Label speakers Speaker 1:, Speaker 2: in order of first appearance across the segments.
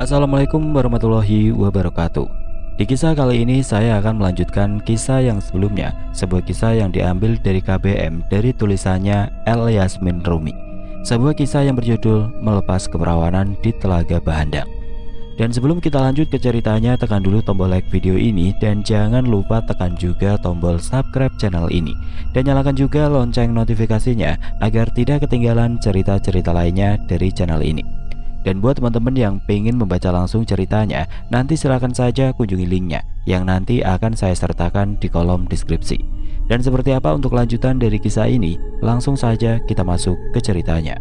Speaker 1: Assalamualaikum warahmatullahi wabarakatuh. Di kisah kali ini saya akan melanjutkan kisah yang sebelumnya, sebuah kisah yang diambil dari KBM dari tulisannya El Yasmin Rumi. Sebuah kisah yang berjudul Melepas Keperawanan di Telaga Bahandang. Dan sebelum kita lanjut ke ceritanya, tekan dulu tombol like video ini dan jangan lupa tekan juga tombol subscribe channel ini dan nyalakan juga lonceng notifikasinya agar tidak ketinggalan cerita-cerita lainnya dari channel ini. Dan buat teman-teman yang pengen membaca langsung ceritanya, nanti silahkan saja kunjungi linknya yang nanti akan saya sertakan di kolom deskripsi. Dan seperti apa untuk lanjutan dari kisah ini, langsung saja kita masuk ke ceritanya.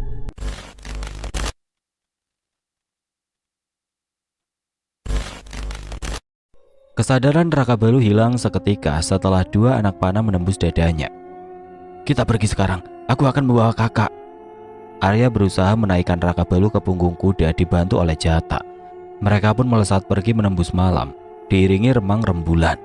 Speaker 1: Kesadaran Raka Balu hilang seketika setelah dua anak panah menembus dadanya. "Kita pergi sekarang, aku akan membawa kakak." Arya berusaha menaikkan Raka Balu ke punggung kuda dibantu oleh Jata. Mereka pun melesat pergi menembus malam, diiringi remang rembulan.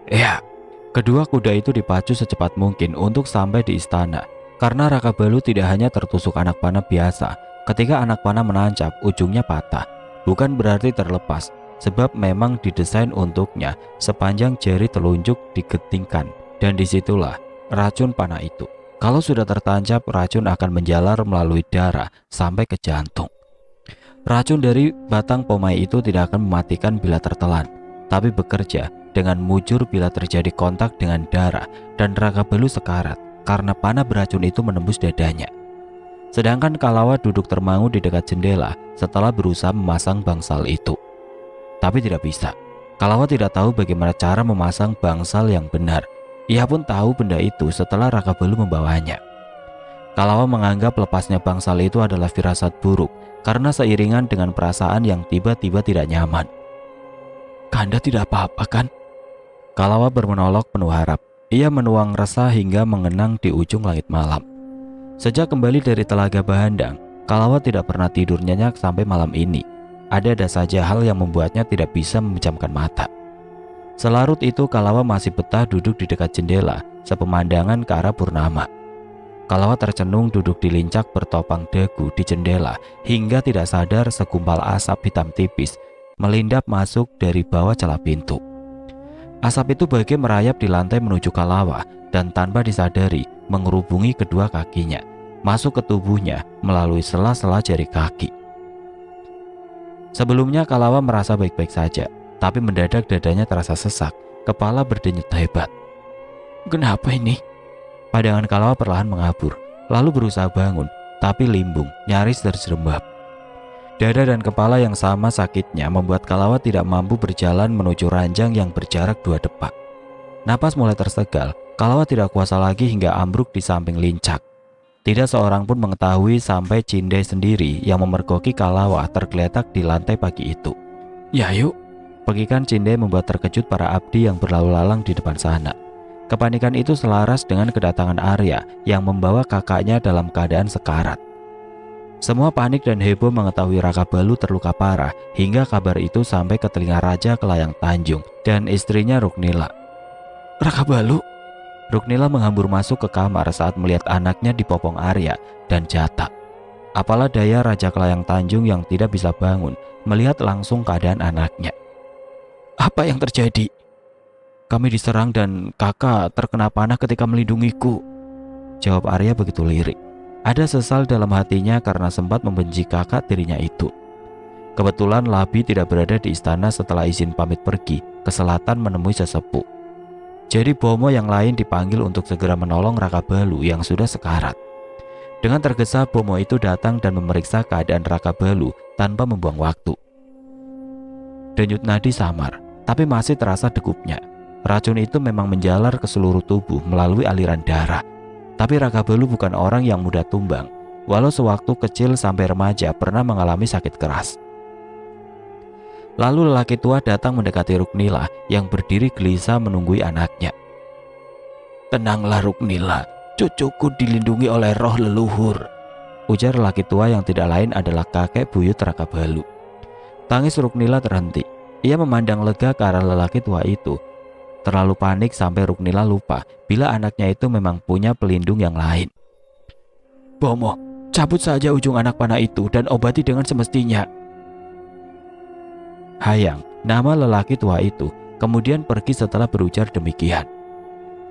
Speaker 1: Ya, kedua kuda itu dipacu secepat mungkin untuk sampai di istana. Karena Raka Balu tidak hanya tertusuk anak panah biasa, ketika anak panah menancap, ujungnya patah. Bukan berarti terlepas, sebab memang didesain untuknya sepanjang jari telunjuk digetingkan. Dan disitulah racun panah itu. Kalau sudah tertancap, racun akan menjalar melalui darah sampai ke jantung. Racun dari batang pomai itu tidak akan mematikan bila tertelan, tapi bekerja dengan mujur bila terjadi kontak dengan darah, dan Raka Balu sekarat karena panah beracun itu menembus dadanya. Sedangkan Kalawa duduk termangu di dekat jendela setelah berusaha memasang bangsal itu. Tapi tidak bisa. Kalawa tidak tahu bagaimana cara memasang bangsal yang benar. Ia pun tahu benda itu setelah Raka Balu membawanya. Kalawa menganggap lepasnya bangsal itu adalah firasat buruk karena seiringan dengan perasaan yang tiba-tiba tidak nyaman. "Kanda tidak apa-apa kan?" Kalawa bermonolog penuh harap. Ia menuang resah hingga mengenang di ujung langit malam. Sejak kembali dari Telaga Bahandang, Kalawa tidak pernah tidur nyenyak sampai malam ini. Ada saja hal yang membuatnya tidak bisa memejamkan mata. Selarut itu Kalawa masih betah duduk di dekat jendela, sepemandangan ke arah purnama. Kalawa tercenung duduk di lincak bertopang dagu di jendela hingga tidak sadar segumpal asap hitam tipis melindap masuk dari bawah celah pintu. Asap itu bagai merayap di lantai menuju Kalawa dan tanpa disadari mengerubungi kedua kakinya, masuk ke tubuhnya melalui sela-sela jari kaki. Sebelumnya Kalawa merasa baik-baik saja. Tapi mendadak dadanya terasa sesak, kepala berdenyut hebat. "Kenapa ini?" Pandangan Kalawa perlahan mengabur, lalu berusaha bangun, tapi limbung, nyaris terjerembab. Dada dan kepala yang sama sakitnya membuat Kalawa tidak mampu berjalan menuju ranjang yang berjarak 2 depak. Napas mulai tersegal, Kalawa tidak kuasa lagi hingga ambruk di samping lincak. Tidak seorang pun mengetahui sampai Cindai sendiri yang memergoki Kalawa tergeletak di lantai pagi itu. "Ya yuk." Pegikan Cindai membuat terkejut para abdi yang berlalu lalang di depan sana. Kepanikan itu selaras dengan kedatangan Arya yang membawa kakaknya dalam keadaan sekarat. Semua panik dan heboh mengetahui Raka Balu terluka parah hingga kabar itu sampai ke telinga Raja Kelayang Tanjung dan istrinya Ruknila. "Raka Balu?" Ruknila menghambur masuk ke kamar saat melihat anaknya dipopong Arya dan Jata. Apalah daya Raja Kelayang Tanjung yang tidak bisa bangun melihat langsung keadaan anaknya. "Apa yang terjadi?" "Kami diserang dan kakak terkena panah ketika melindungiku," jawab Arya begitu lirik. Ada sesal dalam hatinya karena sempat membenci kakak tirinya itu. Kebetulan Labi tidak berada di istana setelah izin pamit pergi ke selatan menemui sesepuh. Jadi Bomo yang lain dipanggil untuk segera menolong Raka Balu yang sudah sekarat. Dengan tergesa Bomo itu datang dan memeriksa keadaan Raka Balu tanpa membuang waktu. Denyut nadi samar, tapi masih terasa degupnya. Racun itu memang menjalar ke seluruh tubuh melalui aliran darah. Tapi Raka Balu bukan orang yang mudah tumbang, walau sewaktu kecil sampai remaja pernah mengalami sakit keras. Lalu lelaki tua datang mendekati Ruknila yang berdiri gelisah menunggui anaknya. "Tenanglah Ruknila, cucuku dilindungi oleh roh leluhur," ujar lelaki tua yang tidak lain adalah kakek buyut Raka Balu. Tangis Ruknila terhenti. Ia memandang lega ke arah lelaki tua itu. Terlalu panik sampai Ruknila lupa bila anaknya itu memang punya pelindung yang lain. "Bomo, cabut saja ujung anak panah itu dan obati dengan semestinya." Hayang, nama lelaki tua itu, kemudian pergi setelah berujar demikian.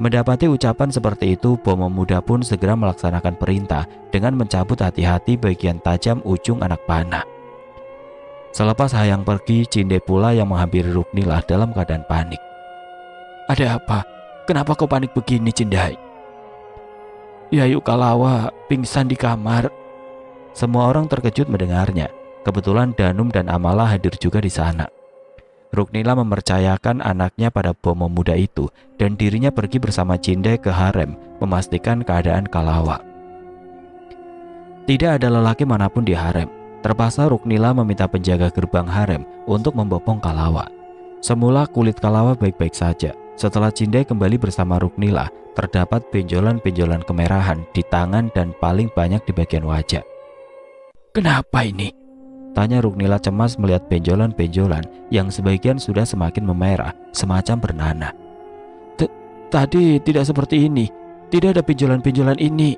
Speaker 1: Mendapati ucapan seperti itu, Bomo muda pun segera melaksanakan perintah dengan mencabut hati-hati bagian tajam ujung anak panah. Selepas Hayang pergi, Cinde pula yang menghampiri Ruknila dalam keadaan panik. "Ada apa? Kenapa kau panik begini, Cindai?" "Yayu Kalawa pingsan di kamar." Semua orang terkejut mendengarnya. Kebetulan Danum dan Amala hadir juga di sana. Ruknila mempercayakan anaknya pada Bomo muda itu dan dirinya pergi bersama Cinde ke harem memastikan keadaan Kalawa. Tidak ada lelaki manapun di harem. Terpaksa Ruknila meminta penjaga gerbang harem untuk membopong Kalawa. Semula kulit Kalawa baik-baik saja. Setelah Cinde kembali bersama Ruknila, terdapat benjolan-benjolan kemerahan di tangan dan paling banyak di bagian wajah. "Kenapa ini?" tanya Ruknila cemas melihat benjolan-benjolan yang sebagian sudah semakin memerah, semacam bernanah. Tadi tidak seperti ini. Tidak ada benjolan-benjolan ini."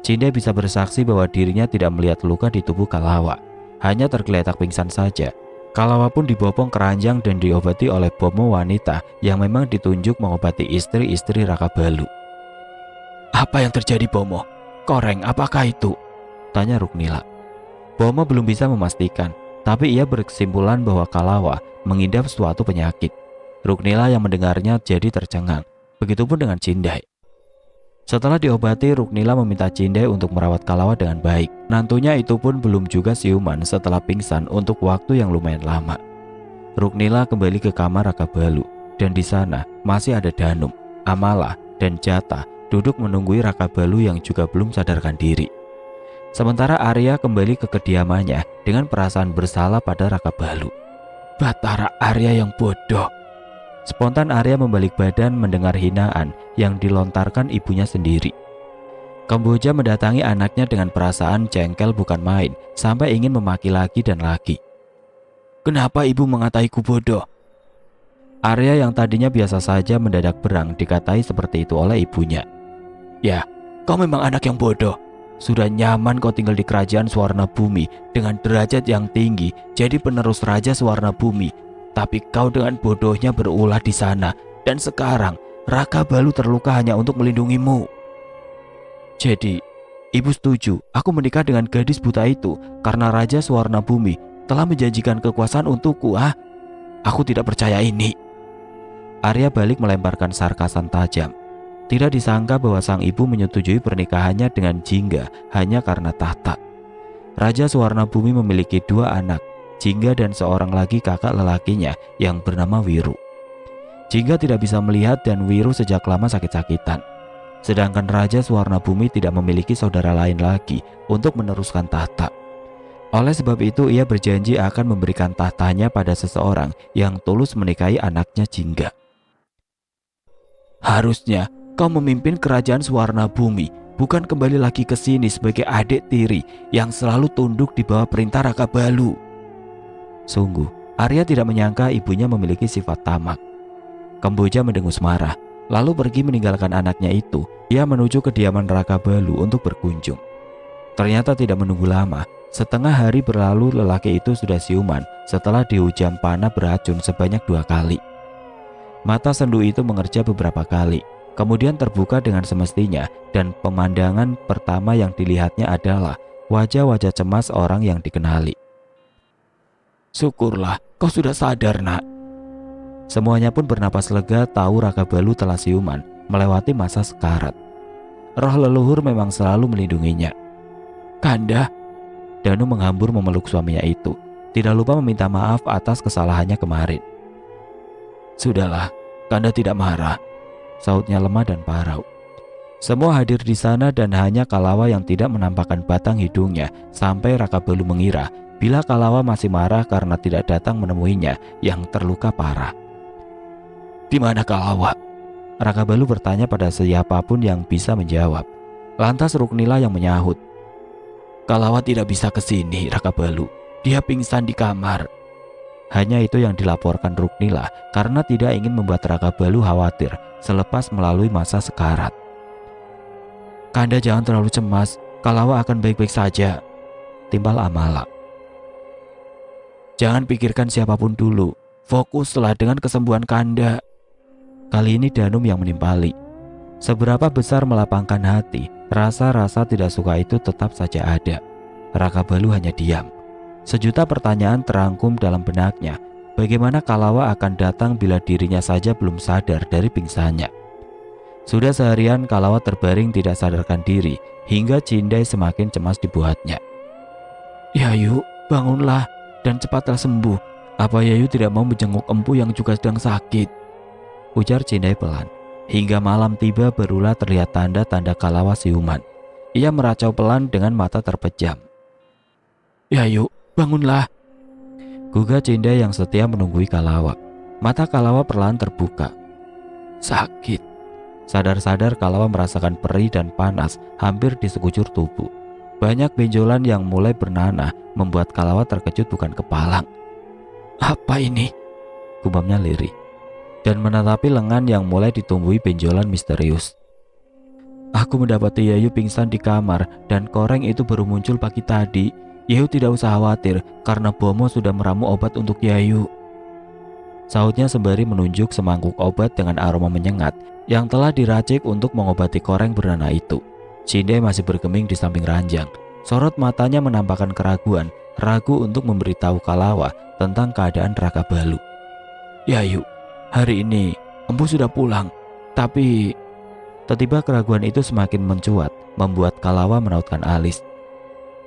Speaker 1: Cinde bisa bersaksi bahwa dirinya tidak melihat luka di tubuh Kalawa, hanya tergeletak pingsan saja. Kalawa pun dibopong keranjang dan diobati oleh Bomo wanita yang memang ditunjuk mengobati istri-istri Raka Balu. "Apa yang terjadi, Bomo? Koreng, apakah itu?" tanya Ruknila. Bomo belum bisa memastikan, tapi ia berkesimpulan bahwa Kalawa mengidap suatu penyakit. Ruknila yang mendengarnya jadi tercengang, begitupun dengan Cindai. Setelah diobati, Ruknila meminta Cindai untuk merawat Kalawa dengan baik. Nantunya itu pun belum juga siuman setelah pingsan untuk waktu yang lumayan lama. Ruknila kembali ke kamar Raka Balu, dan di sana masih ada Danum, Amala, dan Jata duduk menunggui Raka Balu yang juga belum sadarkan diri. Sementara Arya kembali ke kediamannya dengan perasaan bersalah pada Raka Balu. "Batara Arya yang bodoh." Spontan Arya membalik badan mendengar hinaan yang dilontarkan ibunya sendiri. Kamboja mendatangi anaknya dengan perasaan jengkel bukan main, sampai ingin memaki lagi dan lagi. "Kenapa ibu mengataiku bodoh?" Arya yang tadinya biasa saja mendadak berang dikatai seperti itu oleh ibunya. "Ya, kau memang anak yang bodoh. Sudah nyaman kau tinggal di kerajaan Swarna Bumi dengan derajat yang tinggi, jadi penerus Raja Swarna Bumi. Tapi kau dengan bodohnya berulah di sana, dan sekarang Raka Balu terluka hanya untuk melindungimu. Jadi, ibu setuju aku menikah dengan gadis buta itu karena Raja Swarna Bumi telah menjanjikan kekuasaan untukku, ah? Aku tidak percaya ini." Arya balik melemparkan sarkasan tajam. Tidak disangka bahwa sang ibu menyetujui pernikahannya dengan Jingga hanya karena tahta. Raja Swarna Bumi memiliki 2 anak, Jingga dan seorang lagi kakak lelakinya yang bernama Wiru. Jingga tidak bisa melihat dan Wiru sejak lama sakit-sakitan. Sedangkan Raja Swarna Bumi tidak memiliki saudara lain lagi untuk meneruskan tahta. Oleh sebab itu ia berjanji akan memberikan tahtanya pada seseorang yang tulus menikahi anaknya Jingga. "Harusnya kau memimpin kerajaan Swarna Bumi, bukan kembali lagi ke sini sebagai adik tiri yang selalu tunduk di bawah perintah Raka Balu." Sungguh, Arya tidak menyangka ibunya memiliki sifat tamak. Kamboja mendengus marah, lalu pergi meninggalkan anaknya itu. Ia menuju kediaman Raka Balu untuk berkunjung. Ternyata tidak menunggu lama, setengah hari berlalu lelaki itu sudah siuman setelah dihujam panah beracun sebanyak 2 kali. Mata sendu itu mengerja beberapa kali, kemudian terbuka dengan semestinya, dan pemandangan pertama yang dilihatnya adalah wajah-wajah cemas orang yang dikenali. "Syukurlah kau sudah sadar, nak." Semuanya pun bernapas lega tahu Raka Balu telah siuman melewati masa sekarat. Roh leluhur memang selalu melindunginya. "Kanda." Danu menghambur memeluk suaminya itu, tidak lupa meminta maaf atas kesalahannya kemarin. "Sudahlah, Kanda tidak marah," sautnya lemah dan parau. Semua hadir di sana dan hanya Kalawa yang tidak menampakkan batang hidungnya sampai Raka Balu mengira bila Kalawa masih marah karena tidak datang menemuinya yang terluka parah. "Di mana Kalawa?" Raka Balu bertanya pada siapapun yang bisa menjawab. Lantas Ruknila yang menyahut, "Kalawa tidak bisa ke sini, Raka Balu. Dia pingsan di kamar." Hanya itu yang dilaporkan Ruknila karena tidak ingin membuat Raka Balu khawatir selepas melalui masa sekarat. "Kanda jangan terlalu cemas, Kalawa akan baik-baik saja," timpal Amala. Jangan pikirkan siapapun dulu. Fokuslah dengan kesembuhan Kanda. Kali ini Danum yang menimpali. Seberapa besar melapangkan hati, rasa-rasa tidak suka itu tetap saja ada. Raka Balu hanya diam. Sejuta pertanyaan terangkum dalam benaknya. Bagaimana Kalawa akan datang bila dirinya saja belum sadar dari pingsannya? Sudah seharian Kalawa terbaring tidak sadarkan diri, hingga Cindai semakin cemas dibuatnya. Yayu, bangunlah dan cepatlah sembuh. Apa Yayu tidak mau menjenguk empu yang juga sedang sakit? Ujar Cindai pelan. Hingga malam tiba barulah terlihat tanda-tanda Kalawa siuman. Ia meracau pelan dengan mata terpejam. Yayu, bangunlah, gugah Cindai yang setia menunggui Kalawa. Mata Kalawa perlahan terbuka. Sakit. Sadar-sadar Kalawa merasakan perih dan panas hampir di sekujur tubuh. Banyak benjolan yang mulai bernanah membuat Kalawa terkejut bukan kepalang. Apa ini? Gumamnya lirih dan menatapi lengan yang mulai ditumbuhi benjolan misterius. Aku mendapati Yayu pingsan di kamar dan koreng itu baru muncul pagi tadi. Yayu tidak usah khawatir karena Bomo sudah meramu obat untuk Yayu. Sautnya sembari menunjuk semangkuk obat dengan aroma menyengat yang telah diracik untuk mengobati koreng bernanah itu. Cindai masih bergeming di samping ranjang. Sorot matanya menampakkan keraguan, ragu untuk memberitahu Kalawa tentang keadaan Raka Balu. Yayu, hari ini empu sudah pulang, tapi... Tiba-tiba keraguan itu semakin mencuat, membuat Kalawa merautkan alis.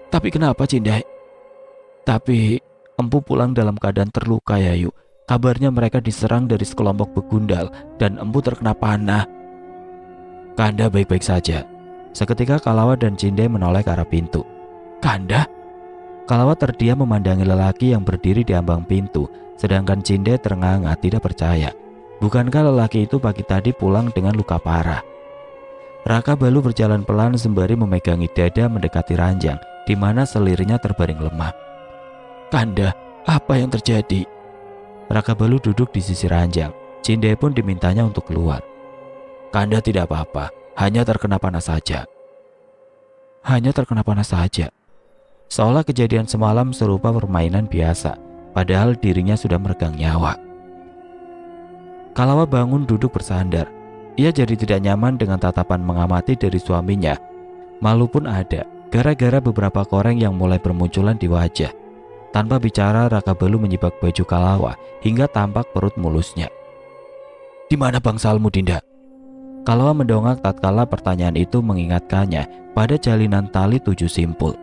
Speaker 1: Tapi kenapa Cindai? Tapi empu pulang dalam keadaan terluka Yayu. Kabarnya mereka diserang dari sekelompok begundal dan empu terkena panah. Kanda baik-baik saja. Seketika Kalawa dan Cindai menoleh ke arah pintu. Kanda? Kalawa terdiam memandangi lelaki yang berdiri di ambang pintu, sedangkan Cindai ternganga tidak percaya. Bukankah lelaki itu pagi tadi pulang dengan luka parah? Raka Balu berjalan pelan sembari memegangi dada mendekati ranjang, di mana selirnya terbaring lemah. Kanda, apa yang terjadi? Raka Balu duduk di sisi ranjang. Cindai pun dimintanya untuk keluar. Kanda tidak apa-apa, hanya terkena panas saja. Hanya terkena panas saja. Seolah kejadian semalam serupa permainan biasa, padahal dirinya sudah meregang nyawa. Kalawa bangun duduk bersandar. Ia jadi tidak nyaman dengan tatapan mengamati dari suaminya. Malu pun ada, gara-gara beberapa koreng yang mulai bermunculan di wajah. Tanpa bicara, Raka Balu menyibak baju Kalawa hingga tampak perut mulusnya. Di mana bangsalmu, Dinda? Kalawa mendongak tatkala pertanyaan itu mengingatkannya pada jalinan tali 7 simpul.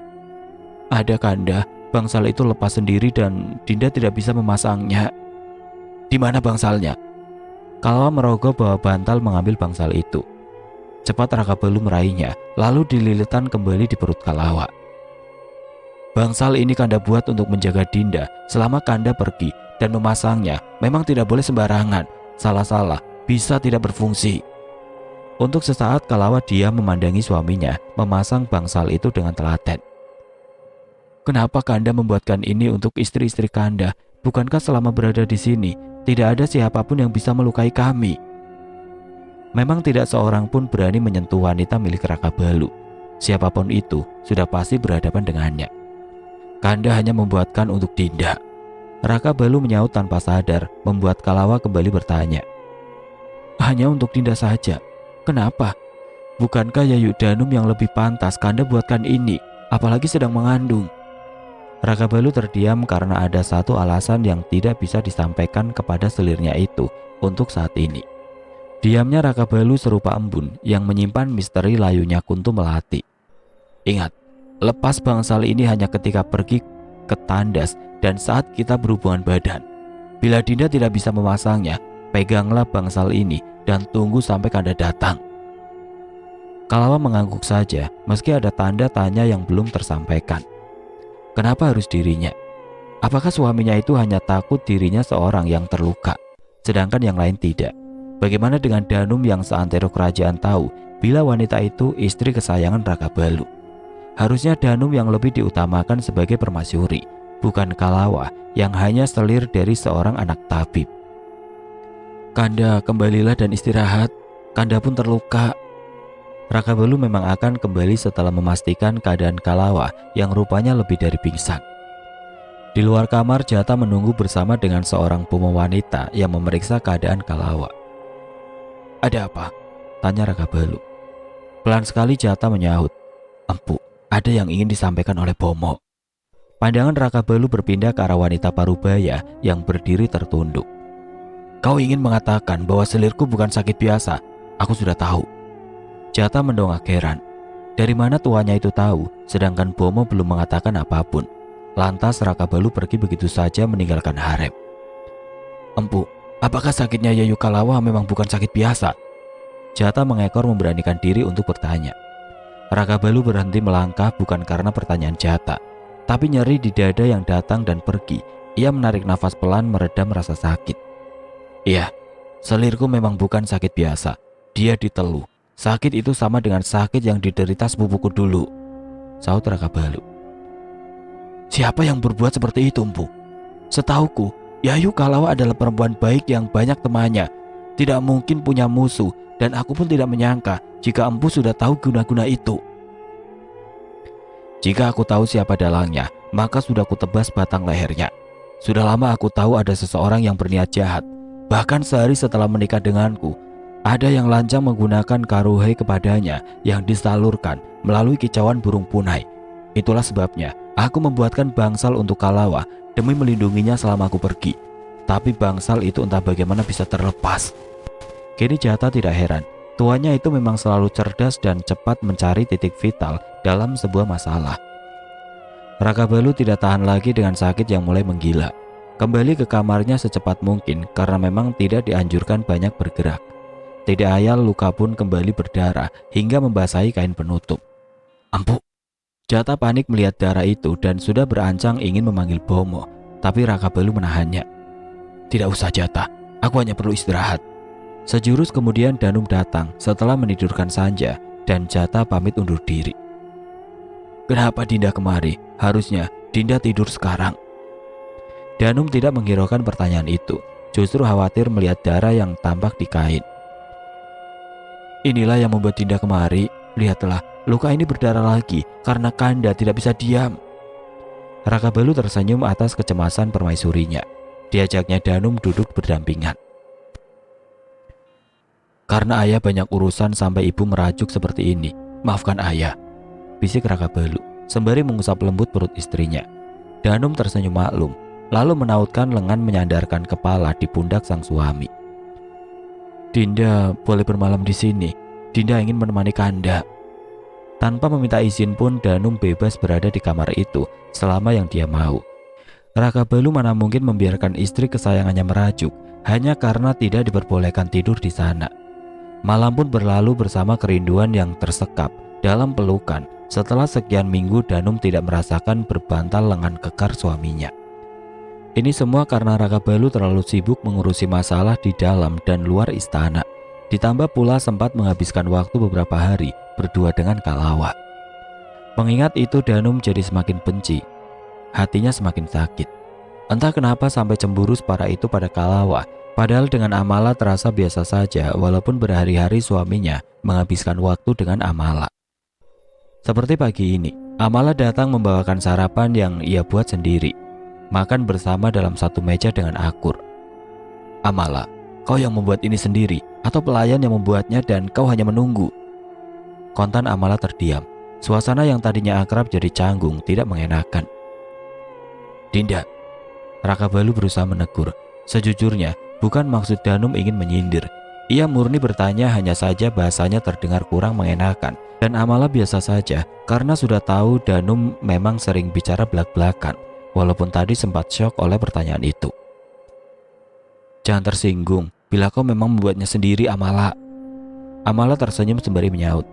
Speaker 1: Ada Kanda, bangsal itu lepas sendiri dan Dinda tidak bisa memasangnya. Di mana bangsalnya? Kalawa merogoh bawa bantal mengambil bangsal itu. Cepat Raka Balu meraihnya, lalu dililitan kembali di perut Kalawa. Bangsal ini Kanda buat untuk menjaga Dinda selama Kanda pergi, dan memasangnya memang tidak boleh sembarangan. Salah-salah bisa tidak berfungsi. Untuk sesaat Kalawa diam memandangi suaminya memasang bangsal itu dengan telaten. Kenapa Kanda membuatkan ini untuk istri-istri Kanda? Bukankah selama berada di sini tidak ada siapapun yang bisa melukai kami? Memang tidak seorang pun berani menyentuh wanita milik Raka Balu. Siapapun itu sudah pasti berhadapan dengannya. Kanda hanya membuatkan untuk Dinda. Raka Balu menyaut tanpa sadar, membuat Kalawa kembali bertanya. Hanya untuk Dinda saja. Kenapa? Bukankah Yayu Danum yang lebih pantas Kanda buatkan ini, apalagi sedang mengandung? Raka Balu terdiam karena ada satu alasan yang tidak bisa disampaikan kepada selirnya itu untuk saat ini. Diamnya Raka Balu serupa embun yang menyimpan misteri layunya Kuntu Melati. Ingat, lepas bangsal ini hanya ketika pergi ke tandas dan saat kita berhubungan badan. Bila Dinda tidak bisa memasangnya, peganglah bangsal ini dan tunggu sampai Kanda datang. Kalawa mengangguk saja meski ada tanda tanya yang belum tersampaikan. Kenapa harus dirinya? Apakah suaminya itu hanya takut dirinya seorang yang terluka, sedangkan yang lain tidak? Bagaimana dengan Danum yang seantero kerajaan tahu bila wanita itu istri kesayangan Raka Balu? Harusnya Danum yang lebih diutamakan sebagai permasyuri, bukan Kalawa yang hanya selir dari seorang anak tabib. Kanda, kembalilah dan istirahat. Kanda pun terluka. Raka Balu memang akan kembali setelah memastikan keadaan Kalawa yang rupanya lebih dari pingsan. Di luar kamar, Jata menunggu bersama dengan seorang bomo wanita yang memeriksa keadaan Kalawa. "Ada apa?" tanya Raka Balu. Pelan sekali Jata menyahut, "Empu, ada yang ingin disampaikan oleh Bomo." Pandangan Raka Balu berpindah ke arah wanita parubaya yang berdiri tertunduk. "Kau ingin mengatakan bahwa selirku bukan sakit biasa? Aku sudah tahu." Jata mendongak heran. Dari mana tuannya itu tahu, sedangkan Bomo belum mengatakan apapun. Lantas Raka Balu pergi begitu saja meninggalkan harem. "Empu, apakah sakitnya Yayu Kalawa memang bukan sakit biasa?" Jata mengekor memberanikan diri untuk bertanya. Raka Balu berhenti melangkah bukan karena pertanyaan Jata, tapi nyeri di dada yang datang dan pergi. Ia menarik nafas pelan meredam rasa sakit. "Iya, selirku memang bukan sakit biasa. Dia diteluh. Sakit itu sama dengan sakit yang diderita sepupuku dulu," sahut Raka Balu. "Siapa yang berbuat seperti itu, Empu? Setauku, Yayu Kalawa adalah perempuan baik yang banyak temannya. Tidak mungkin punya musuh, dan aku pun tidak menyangka jika Empu sudah tahu guna-guna itu." "Jika aku tahu siapa dalangnya, maka sudah kutebas batang lehernya. Sudah lama aku tahu ada seseorang yang berniat jahat. Bahkan sehari setelah menikah denganku, ada yang lancang menggunakan karuhai kepadanya yang disalurkan melalui kicauan burung punai. Itulah sebabnya aku membuatkan bangsal untuk Kalawa demi melindunginya selama aku pergi. Tapi bangsal itu entah bagaimana bisa terlepas." Kini Jata tidak heran. Tuannya itu memang selalu cerdas dan cepat mencari titik vital dalam sebuah masalah. Raka Balu tidak tahan lagi dengan sakit yang mulai menggila. Kembali ke kamarnya secepat mungkin karena memang tidak dianjurkan banyak bergerak. Tidak ayal luka pun kembali berdarah hingga membasahi kain penutup. "Empu!" Jata panik melihat darah itu dan sudah berancang ingin memanggil Bomo, tapi Raka Balu menahannya. "Tidak usah Jata, aku hanya perlu istirahat." Sejurus kemudian Danum datang setelah menidurkan Sanja dan Jata pamit undur diri. "Kenapa Dinda kemari? Harusnya Dinda tidur sekarang." Danum tidak menghiraukan pertanyaan itu, justru khawatir melihat darah yang tampak di kain. "Inilah yang membuat Dinda kemari. Lihatlah, luka ini berdarah lagi karena Kanda tidak bisa diam." Raka Balu tersenyum atas kecemasan permaisurinya. Diajaknya Danum duduk berdampingan. "Karena ayah banyak urusan sampai ibu merajuk seperti ini. Maafkan ayah," bisik Raka Balu sembari mengusap lembut perut istrinya. Danum tersenyum maklum, lalu menautkan lengan menyandarkan kepala di pundak sang suami. "Dinda boleh bermalam di sini. Dinda ingin menemani Kanda." Tanpa meminta izin pun Danum bebas berada di kamar itu selama yang dia mau. Raka Balu mana mungkin membiarkan istri kesayangannya merajuk hanya karena tidak diperbolehkan tidur di sana. Malam pun berlalu bersama kerinduan yang tersekap dalam pelukan. Setelah sekian minggu Danum tidak merasakan berbantal lengan kekar suaminya. Ini semua karena Raka Balu terlalu sibuk mengurusi masalah di dalam dan luar istana. Ditambah pula sempat menghabiskan waktu beberapa hari berdua dengan Kalawa. Mengingat itu Danum jadi semakin benci. Hatinya semakin sakit. Entah kenapa sampai cemburu separah itu pada Kalawa. Padahal dengan Amala terasa biasa saja walaupun berhari-hari suaminya menghabiskan waktu dengan Amala. Seperti pagi ini, Amala datang membawakan sarapan yang ia buat sendiri. Makan bersama dalam satu meja dengan akur. "Amala, kau yang membuat ini sendiri atau pelayan yang membuatnya dan kau hanya menunggu?" Kontan Amala terdiam. Suasana yang tadinya akrab jadi canggung, tidak mengenakan. "Dinda," Raka Balu berusaha menegur. Sejujurnya, bukan maksud Danum ingin menyindir. Ia murni bertanya, hanya saja bahasanya terdengar kurang mengenakan. Dan Amala biasa saja karena sudah tahu Danum memang sering bicara belak-belakan. Walaupun tadi sempat syok oleh pertanyaan itu. "Jangan tersinggung bila kau memang membuatnya sendiri, Amala." Amala tersenyum sembari menyaut.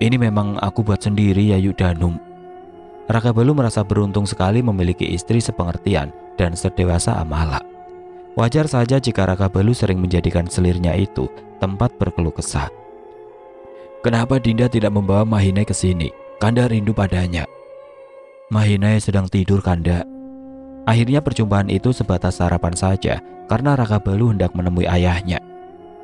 Speaker 1: "Ini memang aku buat sendiri, Yayu Danum." Raka Balu merasa beruntung sekali memiliki istri sepengertian dan sedewasa Amala. Wajar saja jika Raka Balu sering menjadikan selirnya itu tempat berkeluh kesah. "Kenapa Dinda tidak membawa Mahinai ke sini? Kanda rindu padanya." "Mahinai sedang tidur, Kanda." Akhirnya perjumpaan itu sebatas sarapan saja karena Raka Balu hendak menemui ayahnya.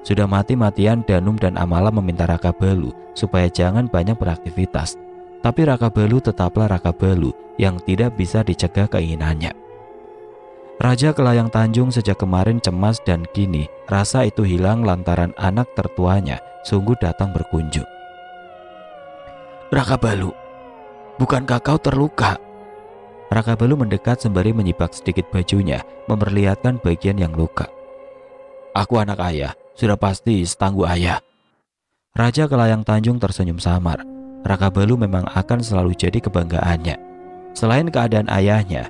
Speaker 1: Sudah mati-matian Danum dan Amala meminta Raka Balu supaya jangan banyak beraktivitas. Tapi Raka Balu tetaplah Raka Balu yang tidak bisa dicegah keinginannya. Raja Kelayang Tanjung sejak kemarin cemas dan kini rasa itu hilang lantaran anak tertuanya sungguh datang berkunjung. Raka Balu, bukankah kau terluka? Raka Balu mendekat sembari menyibak sedikit bajunya, memperlihatkan bagian yang luka. Aku anak ayah, sudah pasti setangguh ayah. Raja Kelayang Tanjung tersenyum samar. Raka Balu memang akan selalu jadi kebanggaannya. Selain keadaan ayahnya,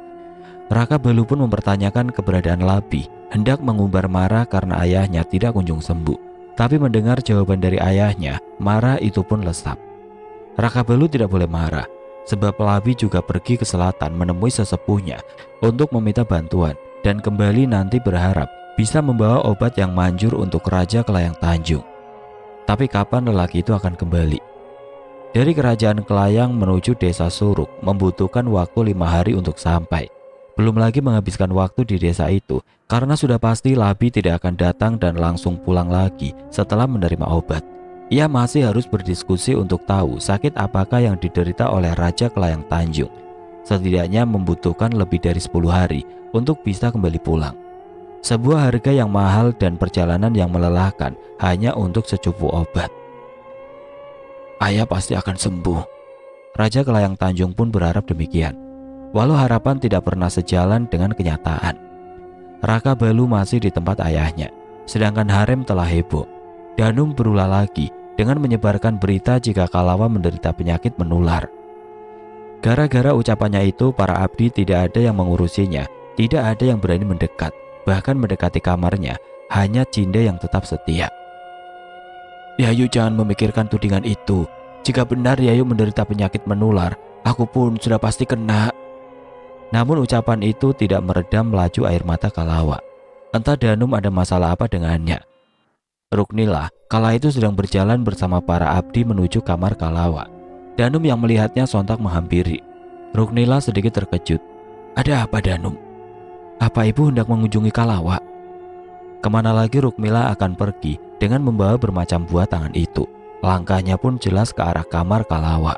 Speaker 1: Raka Balu pun mempertanyakan keberadaan Labi, hendak mengumbar marah karena ayahnya tidak kunjung sembuh. Tapi mendengar jawaban dari ayahnya, marah itu pun lesap. Raka Balu tidak boleh marah, sebab Labi juga pergi ke selatan menemui sesepuhnya untuk meminta bantuan dan kembali nanti berharap bisa membawa obat yang manjur untuk Raja Kelayang Tanjung. Tapi kapan lelaki itu akan kembali? Dari kerajaan Kelayang menuju desa Suruk membutuhkan waktu 5 hari untuk sampai. Belum lagi menghabiskan waktu di desa itu karena sudah pasti Labi tidak akan datang dan langsung pulang lagi setelah menerima obat. Ia masih harus berdiskusi untuk tahu sakit apakah yang diderita oleh Raja Kelayang Tanjung. Setidaknya membutuhkan lebih dari 10 hari untuk bisa kembali pulang. Sebuah harga yang mahal dan perjalanan yang melelahkan hanya untuk secupu obat. Ayah pasti akan sembuh. Raja Kelayang Tanjung pun berharap demikian, walau harapan tidak pernah sejalan dengan kenyataan. Raka Balu masih di tempat ayahnya, sedangkan harem telah heboh. Danum berulah lagi dengan menyebarkan berita jika Kalawa menderita penyakit menular. Gara-gara ucapannya itu, para abdi tidak ada yang mengurusinya, tidak ada yang berani mendekat. Bahkan mendekati kamarnya, hanya Cinda yang tetap setia. Yayu jangan memikirkan tudingan itu. Jika benar Yayu menderita penyakit menular, aku pun sudah pasti kena. Namun ucapan itu tidak meredam laju air mata Kalawa. Entah Danum ada masalah apa dengannya. Ruknila kala itu sedang berjalan bersama para abdi menuju kamar Kalawa. Danum yang melihatnya sontak menghampiri. Ruknila sedikit terkejut. Ada apa Danum? Apa ibu hendak mengunjungi Kalawa? Kemana lagi Rukmila akan pergi dengan membawa bermacam buah tangan itu. Langkahnya pun jelas ke arah kamar Kalawa.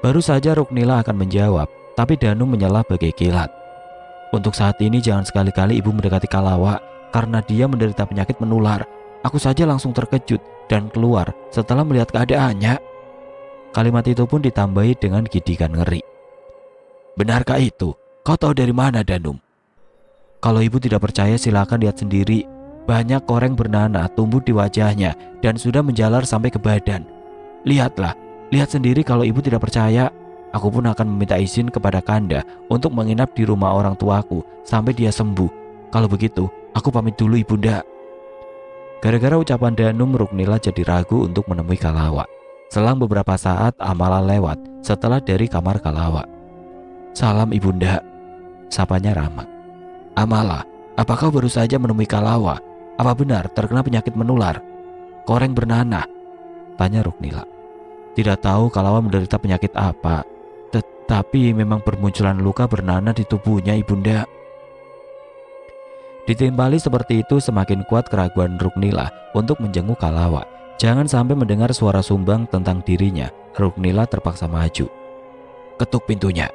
Speaker 1: Baru saja Ruknila akan menjawab, tapi Danum menyalah bagai kilat. Untuk saat ini jangan sekali-kali ibu mendekati Kalawa karena dia menderita penyakit menular. Aku saja langsung terkejut dan keluar setelah melihat keadaannya. Kalimat itu pun ditambahi dengan gidigan ngeri. Benarkah itu? Kau tahu dari mana Danum? Kalau ibu tidak percaya silakan lihat sendiri. Banyak koreng bernanah tumbuh di wajahnya dan sudah menjalar sampai ke badan. Lihatlah, lihat sendiri. Kalau ibu tidak percaya, aku pun akan meminta izin kepada Kanda untuk menginap di rumah orang tuaku sampai dia sembuh. Kalau begitu, aku pamit dulu ibunda. Gara-gara ucapan Danum, Ruknila jadi ragu untuk menemui Kalawa. Selang beberapa saat, Amala lewat setelah dari kamar Kalawa. Salam ibunda, sapanya ramah. Amala, apa kau baru saja menemui Kalawa? Apa benar terkena penyakit menular? Koreng bernanah? Tanya Ruknila. Tidak tahu Kalawa menderita penyakit apa, tetapi memang bermunculan luka bernanah di tubuhnya ibunda. Ditimpali seperti itu semakin kuat keraguan Ruknila untuk menjenguk Kalawa. Jangan sampai mendengar suara sumbang tentang dirinya, Ruknila terpaksa maju. Ketuk pintunya.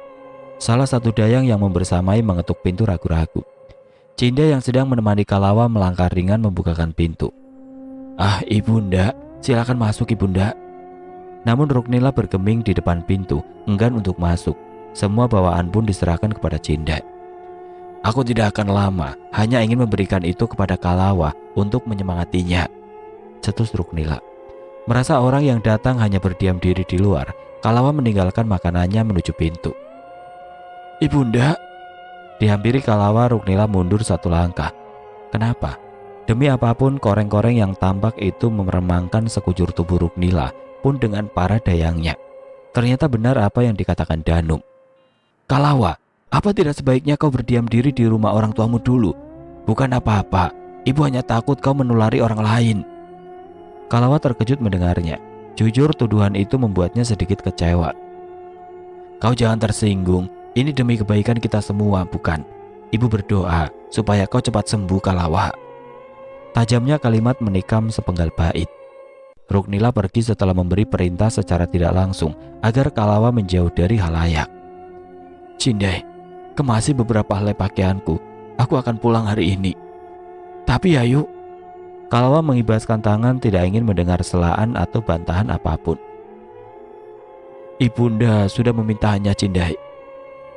Speaker 1: Salah satu dayang yang membersamai mengetuk pintu ragu-ragu. Cinda yang sedang menemani Kalawa melangkah ringan membukakan pintu. Ah ibunda, silakan masuk ibunda. Namun Ruknila bergeming di depan pintu, enggan untuk masuk. Semua bawaan pun diserahkan kepada Cinda. Aku tidak akan lama, hanya ingin memberikan itu kepada Kalawa untuk menyemangatinya, cetus Ruknila. Merasa orang yang datang hanya berdiam diri di luar, Kalawa meninggalkan makanannya menuju pintu. Ibunda, dihampiri Kalawa, Ruknila mundur satu langkah. Kenapa? Demi apapun, koreng-koreng yang tampak itu meremangkan sekujur tubuh Ruknila pun dengan para dayangnya. Ternyata benar apa yang dikatakan Danum. Kalawa, apa tidak sebaiknya kau berdiam diri di rumah orang tuamu dulu? Bukan apa-apa, ibu hanya takut kau menulari orang lain. Kalawa terkejut mendengarnya. Jujur tuduhan itu membuatnya sedikit kecewa. Kau jangan tersinggung. Ini demi kebaikan kita semua, bukan? Ibu berdoa supaya kau cepat sembuh, Kalawa. Tajamnya kalimat menikam sepenggal bait. Ruknila pergi setelah memberi perintah secara tidak langsung agar Kalawa menjauh dari halayak. Cindai, kemasi beberapa helai pakaianku. aku akan pulang hari ini. Tapi ayo. Kalawa mengibaskan tangan, tidak ingin mendengar celaan atau bantahan apapun. Ibunda sudah memintanya, Cindai.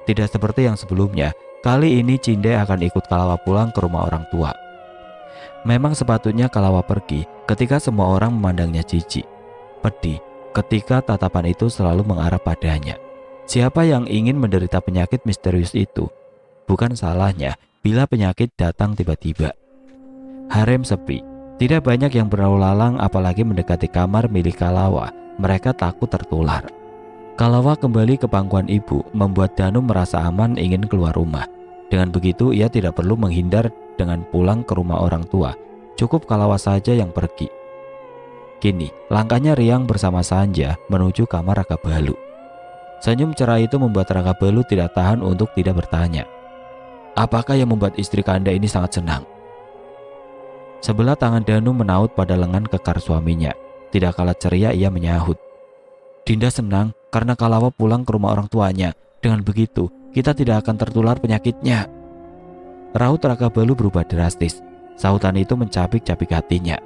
Speaker 1: Tidak seperti yang sebelumnya, kali ini Cindai akan ikut Kalawa pulang ke rumah orang tua. Memang sepatutnya Kalawa pergi ketika semua orang memandangnya jijik, pedih, ketika tatapan itu selalu mengarah padanya. Siapa yang ingin menderita penyakit misterius itu? Bukan salahnya bila penyakit datang tiba-tiba. Harem sepi, tidak banyak yang berlalu lalang apalagi mendekati kamar milik Kalawa. Mereka takut tertular. Kalawa kembali ke pangkuan ibu membuat Danu merasa aman ingin keluar rumah. Dengan begitu ia tidak perlu menghindar dengan pulang ke rumah orang tua. Cukup Kalawa saja yang pergi. Kini langkahnya riang bersama Sanja menuju kamar Raka Balu. Senyum cerah itu membuat Raka Balu tidak tahan untuk tidak bertanya. Apakah yang membuat istri Kanda ini sangat senang? Sebelah tangan Danu menaut pada lengan kekar suaminya. Tidak kalah ceria ia menyahut. Dinda senang karena Kalawa pulang ke rumah orang tuanya. Dengan begitu, kita tidak akan tertular penyakitnya. Raut Raka Balu berubah drastis. Sahutan itu mencabik-cabik hatinya.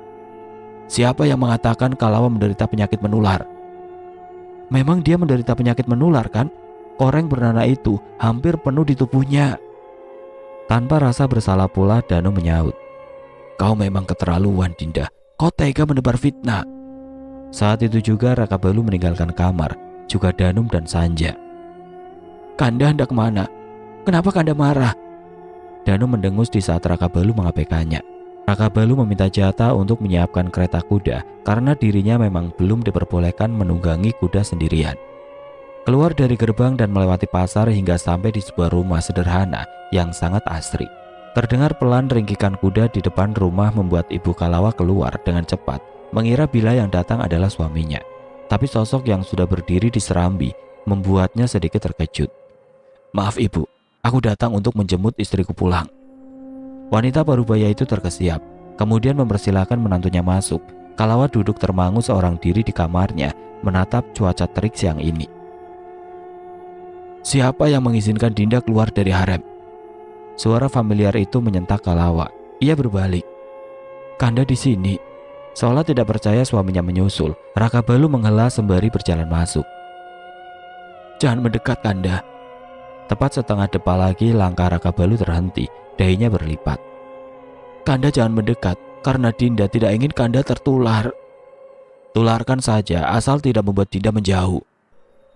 Speaker 1: Siapa yang mengatakan Kalawa menderita penyakit menular? Memang dia menderita penyakit menular kan? Koreng bernanah itu hampir penuh di tubuhnya. Tanpa rasa bersalah pula Danu menyaut. Kau memang keterlaluan, Dinda. Kau tega menebar fitnah. Saat itu juga Raka Balu meninggalkan kamar, juga Danum dan Sanja. Kanda hendak kemana? Kenapa Kanda marah? Danu mendengus di saat Raka Balu mengabaikannya. Raka Balu meminta jatah untuk menyiapkan kereta kuda karena dirinya memang belum diperbolehkan menunggangi kuda sendirian. Keluar dari gerbang dan melewati pasar hingga sampai di sebuah rumah sederhana yang sangat asri. Terdengar pelan ringkikan kuda di depan rumah membuat Ibu Kalawa keluar dengan cepat, mengira bila yang datang adalah suaminya. Tapi sosok yang sudah berdiri di serambi membuatnya sedikit terkejut. Maaf Ibu, aku datang untuk menjemput istriku pulang. Wanita parubaya itu terkesiap, kemudian mempersilahkan menantunya masuk. Kalawa duduk termangu seorang diri di kamarnya, menatap cuaca terik siang ini. Siapa yang mengizinkan Dinda keluar dari harem? Suara familiar itu menyentak Kalawa. Ia berbalik. Kanda di sini. Seolah tidak percaya suaminya menyusul, Raka Balu menghela sembari berjalan masuk. Jangan mendekat, Kanda. Tepat setengah depa lagi langkah Raka Balu terhenti. Dahinya berlipat. Kanda jangan mendekat, karena Dinda tidak ingin Kanda tertular. Tularkan saja, asal tidak membuat Dinda menjauh.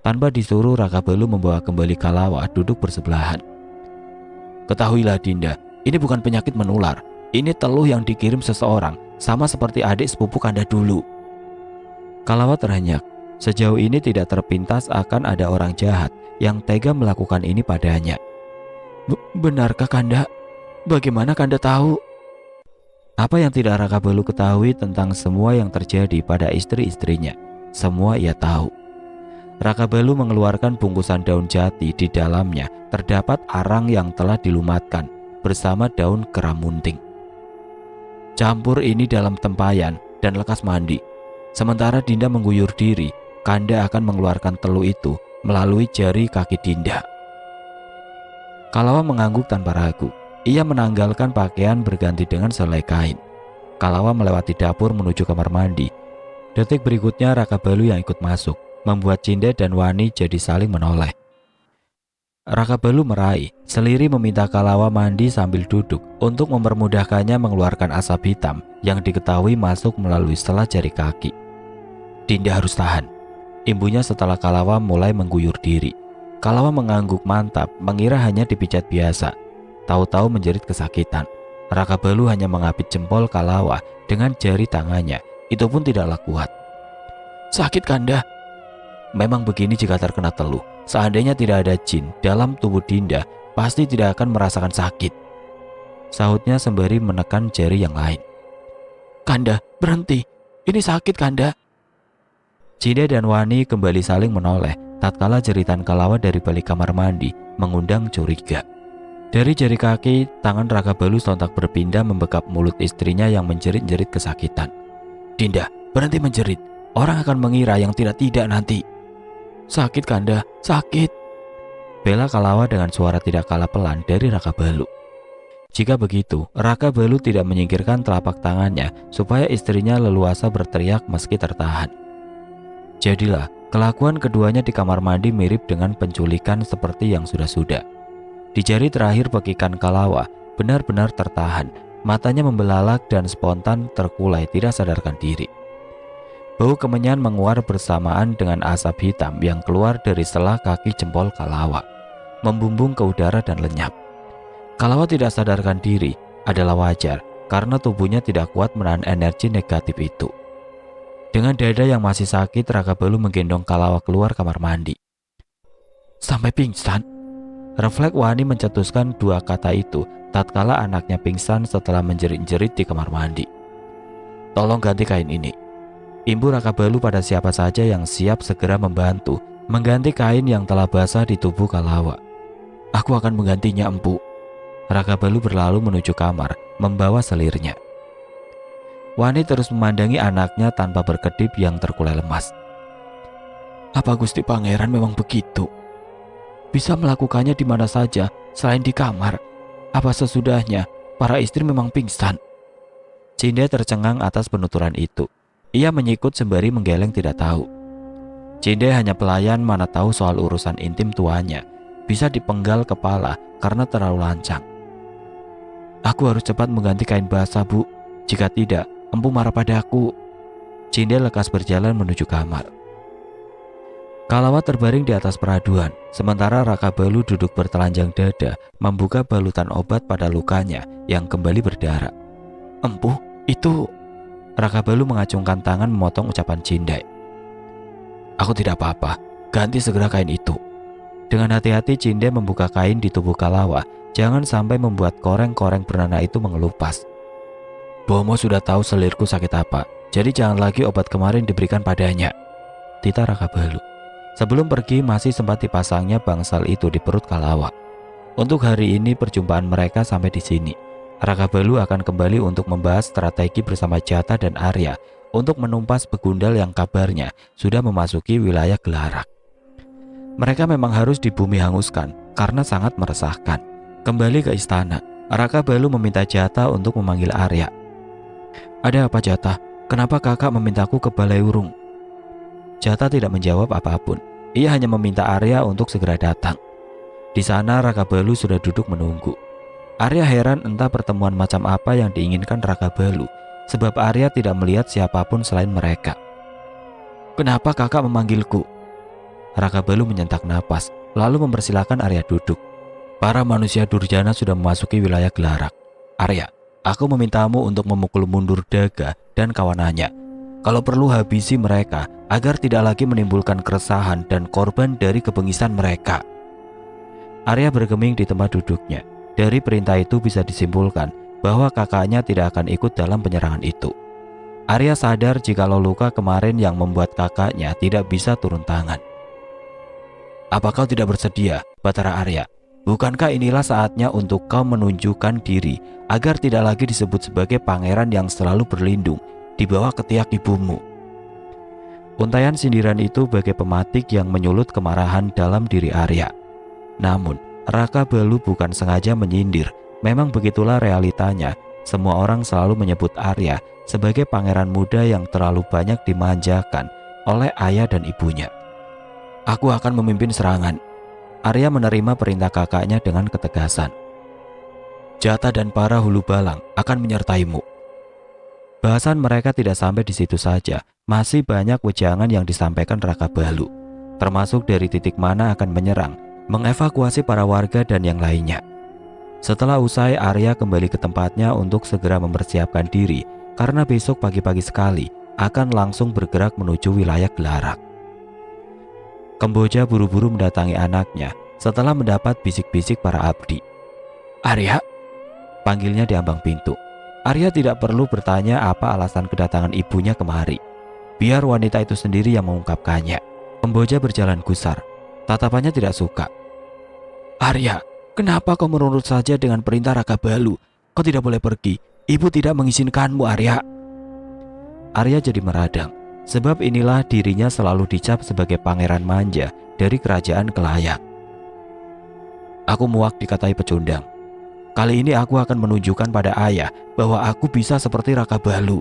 Speaker 1: Tanpa disuruh, Raka Balu membawa kembali Kalawa duduk bersebelahan. Ketahuilah Dinda, ini bukan penyakit menular. Ini teluh yang dikirim seseorang, sama seperti adik sepupu Kanda dulu. Kalawa terhenyak. Sejauh ini tidak terpintas akan ada orang jahat yang tega melakukan ini padanya. Benarkah Kanda? Bagaimana Kanda tahu? Apa yang tidak Raka Balu ketahui tentang semua yang terjadi pada istri-istrinya? Semua ia tahu. Raka Balu mengeluarkan bungkusan daun jati. Di dalamnya terdapat arang yang telah dilumatkan bersama daun keramunting. Campur ini dalam tempayan dan lekas mandi. Sementara Dinda mengguyur diri, Kanda akan mengeluarkan teluh itu melalui jari kaki Dinda. Kalawa mengangguk tanpa ragu. Ia menanggalkan pakaian berganti dengan selai kain. Kalawa melewati dapur menuju kamar mandi. Detik berikutnya Raka Balu yang ikut masuk, membuat Cinda dan Wani jadi saling menoleh. Raka Balu meraih, seliri meminta Kalawa mandi sambil duduk untuk mempermudahkannya mengeluarkan asap hitam yang diketahui masuk melalui sela jari kaki. Dinda harus tahan, imbunya setelah Kalawa mulai mengguyur diri. Kalawa mengangguk mantap, mengira hanya dipijat biasa. Tahu-tahu menjerit kesakitan. Raka Balu hanya mengapit jempol Kalawa dengan jari tangannya. Itu pun tidaklah kuat. Sakit Kanda? Memang begini jika terkena teluh. Seandainya tidak ada jin dalam tubuh Dinda, pasti tidak akan merasakan sakit. Sahutnya sembari menekan jari yang lain. Kanda, berhenti. Ini sakit Kanda. Cinda dan Wani kembali saling menoleh tatkala jeritan Kalawa dari balik kamar mandi mengundang curiga. Dari jari kaki, tangan Raka Balu sontak berpindah membekap mulut istrinya yang menjerit-jerit kesakitan. Dinda, berhenti menjerit. Orang akan mengira yang tidak-tidak nanti. Sakit Kanda, sakit. Bela Kalawa dengan suara tidak kalah pelan dari Raka Balu. Jika begitu, Raka Balu tidak menyingkirkan telapak tangannya supaya istrinya leluasa berteriak meski tertahan. Jadilah, kelakuan keduanya di kamar mandi mirip dengan penculikan seperti yang sudah-sudah. Di jari terakhir pekikan Kalawa benar-benar tertahan, matanya membelalak dan spontan terkulai tidak sadarkan diri. Bau kemenyan menguar bersamaan dengan asap hitam yang keluar dari sela kaki jempol Kalawa, membumbung ke udara dan lenyap. Kalawa tidak sadarkan diri adalah wajar karena tubuhnya tidak kuat menahan energi negatif itu. Dengan dada yang masih sakit, Raka Balu menggendong Kalawa keluar kamar mandi. Sampai pingsan. Refleks Wani mencetuskan dua kata itu tatkala anaknya pingsan setelah menjerit-jerit di kamar mandi. Tolong ganti kain ini. Imbu Raka Balu pada siapa saja yang siap segera membantu mengganti kain yang telah basah di tubuh Kalawa. Aku akan menggantinya, Empu. Raka Balu berlalu menuju kamar, membawa selirnya. Wani terus memandangi anaknya tanpa berkedip yang terkulai lemas. Apa Gusti Pangeran memang begitu? Bisa melakukannya di mana saja selain di kamar? Apa sesudahnya para istri memang pingsan? Cinde tercengang atas penuturan itu. Ia menyikut sembari menggeleng tidak tahu. Cinde hanya pelayan mana tahu soal urusan intim tuanya. Bisa dipenggal kepala karena terlalu lancang. Aku harus cepat mengganti kain basah, Bu. Jika tidak, Empu marah padaku. Cinde lekas berjalan menuju kamar. Kalawa terbaring di atas peraduan, sementara Raka Balu duduk bertelanjang dada, membuka balutan obat pada lukanya yang kembali berdarah. Empu, itu... Raka Balu mengacungkan tangan memotong ucapan Cinde. Aku tidak apa-apa, ganti segera kain itu. Dengan hati-hati Cinde membuka kain di tubuh Kalawa, jangan sampai membuat koreng-koreng bernanah itu mengelupas. Bomo sudah tahu selirku sakit apa, jadi jangan lagi obat kemarin diberikan padanya. Tita Raka Balu. Sebelum pergi masih sempat dipasangnya bangsal itu di perut Kalawa. Untuk hari ini perjumpaan mereka sampai di sini. Raka Balu akan kembali untuk membahas strategi bersama Jata dan Arya untuk menumpas begundal yang kabarnya sudah memasuki wilayah Gelarak. Mereka memang harus di bumi hanguskan karena sangat meresahkan. Kembali ke istana, Raka Balu meminta Jata untuk memanggil Arya. Ada apa Jata? Kenapa kakak memintaku ke Balai Urung? Jata tidak menjawab apapun. Ia hanya meminta Arya untuk segera datang. Di sana Raka Balu sudah duduk menunggu. Arya heran entah pertemuan macam apa yang diinginkan Raka Balu, sebab Arya tidak melihat siapapun selain mereka. Kenapa kakak memanggilku? Raka Balu menyentak napas, lalu mempersilahkan Arya duduk. Para manusia durjana sudah memasuki wilayah Gelarak. Arya, aku memintamu untuk memukul mundur Daga dan kawanannya. Kalau perlu habisi mereka agar tidak lagi menimbulkan keresahan dan korban dari kebengisan mereka. Arya bergeming di tempat duduknya. Dari perintah itu bisa disimpulkan bahwa kakaknya tidak akan ikut dalam penyerangan itu. Arya sadar jikalau luka kemarin yang membuat kakaknya tidak bisa turun tangan. Apa kau tidak bersedia, Batara Arya? Bukankah inilah saatnya untuk kau menunjukkan diri agar tidak lagi disebut sebagai pangeran yang selalu berlindung di bawah ketiak ibumu? Untaian sindiran itu bagai pematik yang menyulut kemarahan dalam diri Arya. Namun, Raka Balu bukan sengaja menyindir. Memang begitulah realitanya. Semua orang selalu menyebut Arya sebagai pangeran muda yang terlalu banyak dimanjakan oleh ayah dan ibunya. Aku akan memimpin serangan. Arya menerima perintah kakaknya dengan ketegasan. Jata dan para hulu balang akan menyertaimu. Bahasan mereka tidak sampai di situ saja. Masih banyak wejangan yang disampaikan Raka Balu, termasuk dari titik mana akan menyerang, mengevakuasi para warga dan yang lainnya. Setelah usai, Arya kembali ke tempatnya untuk segera mempersiapkan diri karena besok pagi-pagi sekali akan langsung bergerak menuju wilayah Gelarak. Kemboja buru-buru mendatangi anaknya setelah mendapat bisik-bisik para abdi. Arya, panggilnya di ambang pintu. Arya tidak perlu bertanya apa alasan kedatangan ibunya kemari. Biar wanita itu sendiri yang mengungkapkannya. Kemboja berjalan gusar. Tatapannya tidak suka. Arya, kenapa kau menurut saja dengan perintah Raka Balu? Kau tidak boleh pergi. Ibu tidak mengizinkanmu, Arya. Arya jadi meradang, sebab inilah dirinya selalu dicap sebagai pangeran manja dari kerajaan Kelayak. Aku muak dikatai pecundang. Kali ini aku akan menunjukkan pada ayah bahwa aku bisa seperti Raka Balu.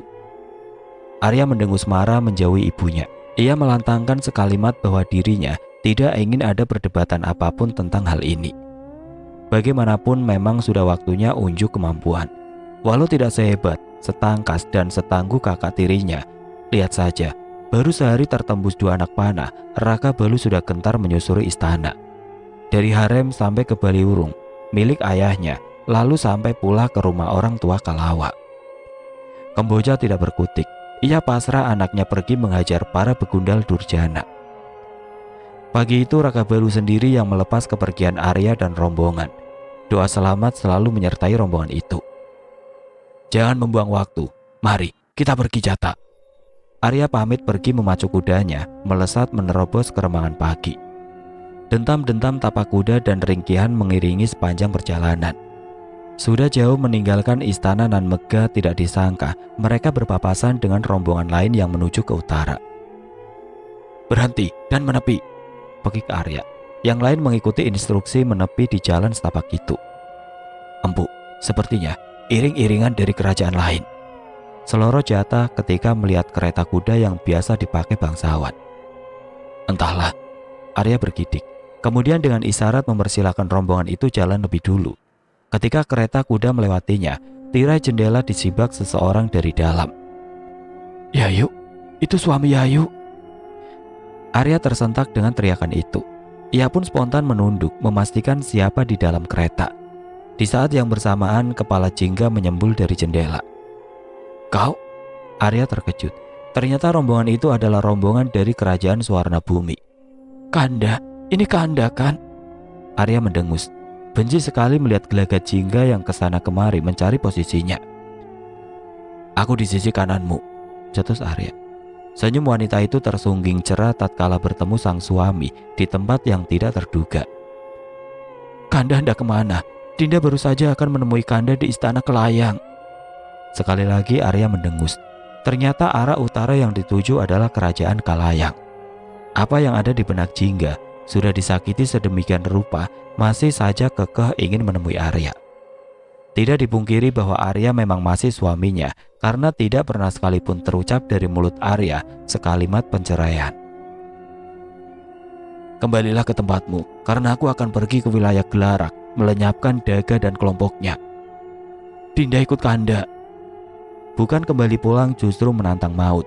Speaker 1: Arya mendengus marah menjauhi ibunya. Ia melantangkan sekalimat bahwa dirinya tidak ingin ada perdebatan apapun tentang hal ini. Bagaimanapun memang sudah waktunya unjuk kemampuan. Walau tidak sehebat, setangkas dan setangguh kakak tirinya, lihat saja, baru sehari tertembus 2 anak panah, Raka Balu sudah gentar menyusuri istana. Dari harem sampai ke Baliurung, milik ayahnya, lalu sampai pula ke rumah orang tua Kalawa. Kemboja tidak berkutik. Ia pasrah anaknya pergi menghajar para begundal durjana. Pagi itu Raka Balu sendiri yang melepas kepergian Arya dan rombongan. Doa selamat selalu menyertai rombongan itu. Jangan membuang waktu, mari kita pergi Jata. Arya pamit pergi memacu kudanya, melesat menerobos keremangan pagi. Dentam-dentam tapak kuda dan ringkihan mengiringi sepanjang perjalanan. Sudah jauh meninggalkan istana nan megah, tidak disangka mereka berpapasan dengan rombongan lain yang menuju ke utara. Berhenti dan menepi, pekik Arya. Yang lain mengikuti instruksi menepi di jalan setapak itu. Empu, sepertinya iring-iringan dari kerajaan lain, seloro Jata ketika melihat kereta kuda yang biasa dipakai bangsawan. Entahlah, Arya bergidik. Kemudian dengan isyarat mempersilahkan rombongan itu jalan lebih dulu. Ketika kereta kuda melewatinya, tirai jendela disibak seseorang dari dalam. Yayu, itu suami Yayu. Arya tersentak dengan teriakan itu. Ia pun spontan menunduk memastikan siapa di dalam kereta. Di saat yang bersamaan kepala Jingga menyembul dari jendela. Kau? Arya terkejut. Ternyata rombongan itu adalah rombongan dari kerajaan Suwarna Bumi. Kanda, ini Kanda kan? Arya mendengus. Benci sekali melihat gelagat Jingga yang kesana kemari mencari posisinya. Aku di sisi kananmu, cetus Arya. Senyum wanita itu tersungging cerah tatkala bertemu sang suami di tempat yang tidak terduga. Kanda hendak kemana? Dinda baru saja akan menemui Kanda di istana Kelayang. Sekali lagi Arya mendengus. Ternyata arah utara yang dituju adalah kerajaan Kalayang. Apa yang ada di benak Jingga sudah disakiti sedemikian rupa, masih saja kekeh ingin menemui Arya. Tidak dipungkiri bahwa Arya memang masih suaminya, karena tidak pernah sekalipun terucap dari mulut Arya sekalimat penceraian. Kembalilah ke tempatmu, karena aku akan pergi ke wilayah Gelarak, melenyapkan Daga dan kelompoknya. Dinda ikut Kanda. Bukan kembali pulang, justru menantang maut.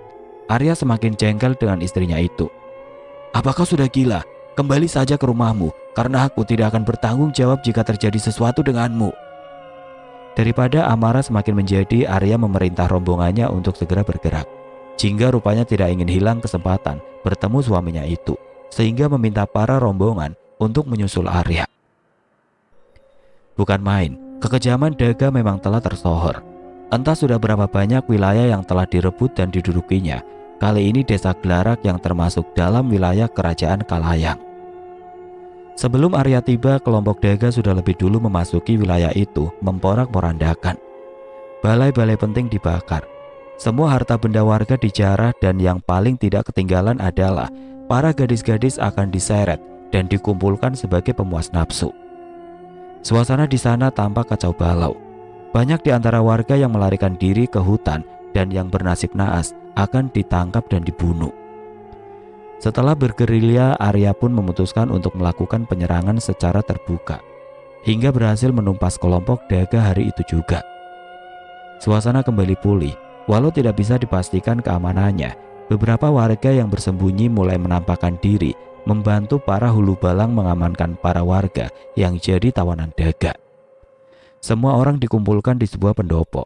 Speaker 1: Arya semakin jengkel dengan istrinya itu. Apakah sudah gila? Kembali saja ke rumahmu, karena aku tidak akan bertanggung jawab jika terjadi sesuatu denganmu. Daripada amarah semakin menjadi, Arya memerintah rombongannya untuk segera bergerak. Jingga rupanya tidak ingin hilang kesempatan bertemu suaminya itu, sehingga meminta para rombongan untuk menyusul Arya. Bukan main, kekejaman Daga memang telah tersohor. Entah sudah berapa banyak wilayah yang telah direbut dan didudukinya. Kali ini desa Gelarak yang termasuk dalam wilayah kerajaan Kalayang. Sebelum Arya tiba, kelompok Daga sudah lebih dulu memasuki wilayah itu, memporak-porandakan. Balai-balai penting dibakar. Semua harta benda warga dijarah dan yang paling tidak ketinggalan adalah para gadis-gadis akan diseret dan dikumpulkan sebagai pemuas nafsu. Suasana di sana tampak kacau balau. Banyak di antara warga yang melarikan diri ke hutan dan yang bernasib naas akan ditangkap dan dibunuh. Setelah bergerilya, Arya pun memutuskan untuk melakukan penyerangan secara terbuka, hingga berhasil menumpas kelompok Daga hari itu juga. Suasana kembali pulih, walau tidak bisa dipastikan keamanannya. Beberapa warga yang bersembunyi mulai menampakkan diri, membantu para hulu balang mengamankan para warga yang jadi tawanan Daga. Semua orang dikumpulkan di sebuah pendopo.